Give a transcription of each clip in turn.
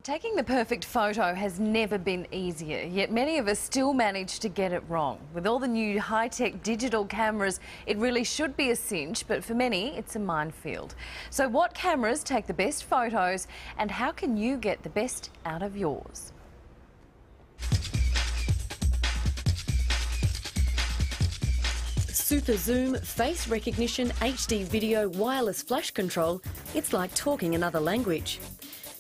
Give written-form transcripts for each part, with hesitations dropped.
Taking the perfect photo has never been easier, yet many of us still manage to get it wrong. With all the new high-tech digital cameras, it really should be a cinch, but for many, it's a minefield. So what cameras take the best photos, and how can you get the best out of yours? Super zoom, face recognition, HD video, wireless flash control, it's like talking another language.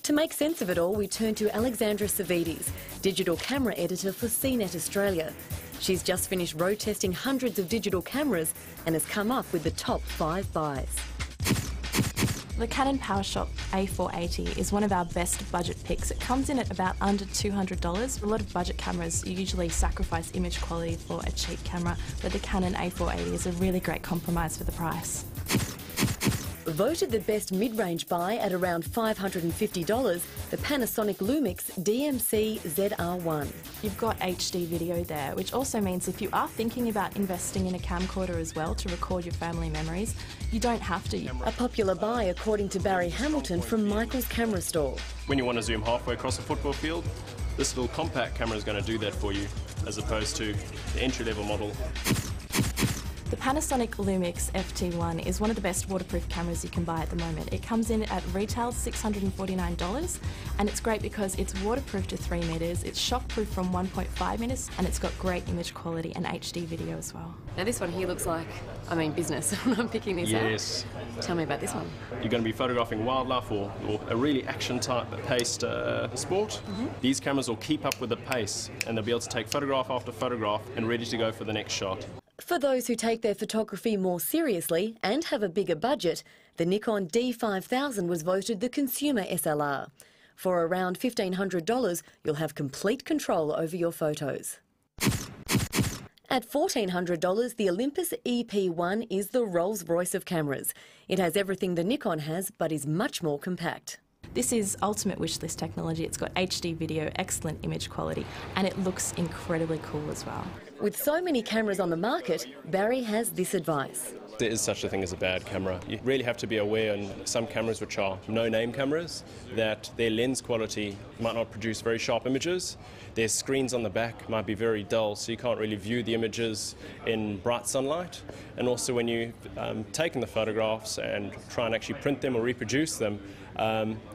To make sense of it all, we turn to Alexandra Savides, digital camera editor for CNET Australia. She's just finished road testing hundreds of digital cameras and has come up with the top 5 buys. The Canon PowerShot A480 is one of our best budget picks. It comes in at about under $200. A lot of budget cameras usually sacrifice image quality for a cheap camera, but the Canon A480 is a really great compromise for the price. Voted the best mid-range buy at around $550, the Panasonic Lumix DMC ZR1. You've got HD video there, which also means if you are thinking about investing in a camcorder as well to record your family memories, you don't have to. A popular buy according to Barry Hamilton from Michael's Camera Store. When you want to zoom halfway across a football field, this little compact camera is going to do that for you, as opposed to the entry-level model. The Panasonic Lumix FT1 is one of the best waterproof cameras you can buy at the moment. It comes in at retail $649, and it's great because it's waterproof to 3 metres, it's shockproof from 1.5 metres, and it's got great image quality and HD video as well. Now this one here looks like, business when I'm picking this out. Yes. Tell me about this one. You're going to be photographing wildlife or a really action-type paced sport. These cameras will keep up with the pace, and they'll be able to take photograph after photograph and ready to go for the next shot. For those who take their photography more seriously and have a bigger budget, the Nikon D5000 was voted the consumer SLR. For around $1,500, you'll have complete control over your photos. At $1,400, the Olympus EP1 is the Rolls-Royce of cameras. It has everything the Nikon has, but is much more compact. This is ultimate wishlist technology. It's got HD video, excellent image quality, and it looks incredibly cool as well. With so many cameras on the market, Barry has this advice. There is such a thing as a bad camera. You really have to be aware on some cameras which are no-name cameras that their lens quality might not produce very sharp images. Their screens on the back might be very dull, so you can't really view the images in bright sunlight. And also when you've taken the photographs and try and actually print them or reproduce them,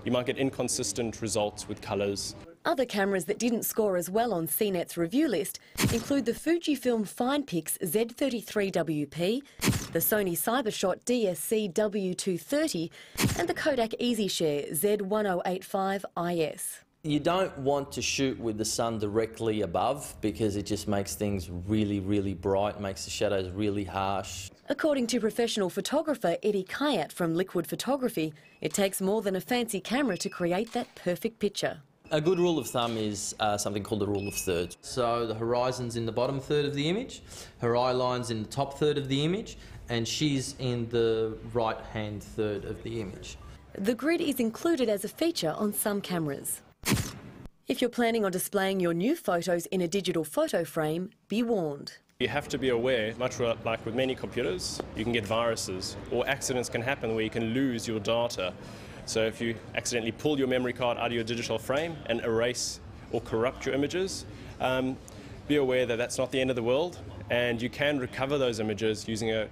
you might get inconsistent results with colours. Other cameras that didn't score as well on CNET's review list include the Fujifilm FinePix Z33WP, the Sony Cybershot DSC W230 and the Kodak EasyShare Z1085IS. You don't want to shoot with the sun directly above because it just makes things really, really bright, makes the shadows really harsh. According to professional photographer Eddie Kayat from Liquid Photography, it takes more than a fancy camera to create that perfect picture. A good rule of thumb is something called the rule of thirds. So the horizon's in the bottom third of the image, her eye line's in the top third of the image, and she's in the right-hand third of the image. The grid is included as a feature on some cameras. If you're planning on displaying your new photos in a digital photo frame, be warned. You have to be aware, much like with many computers, you can get viruses or accidents can happen where you can lose your data. So if you accidentally pull your memory card out of your digital frame and erase or corrupt your images, be aware that that's not the end of the world, and you can recover those images using a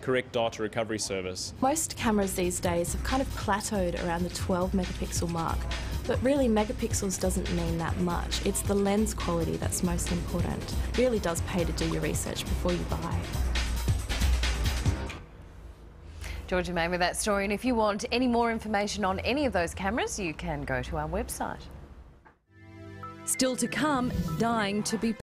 correct data recovery service. Most cameras these days have kind of plateaued around the 12 megapixel mark, but really megapixels doesn't mean that much. It's the lens quality that's most important. It really does pay to do your research before you buy. Georgia May with that story, and if you want any more information on any of those cameras, you can go to our website. Still to come, dying to be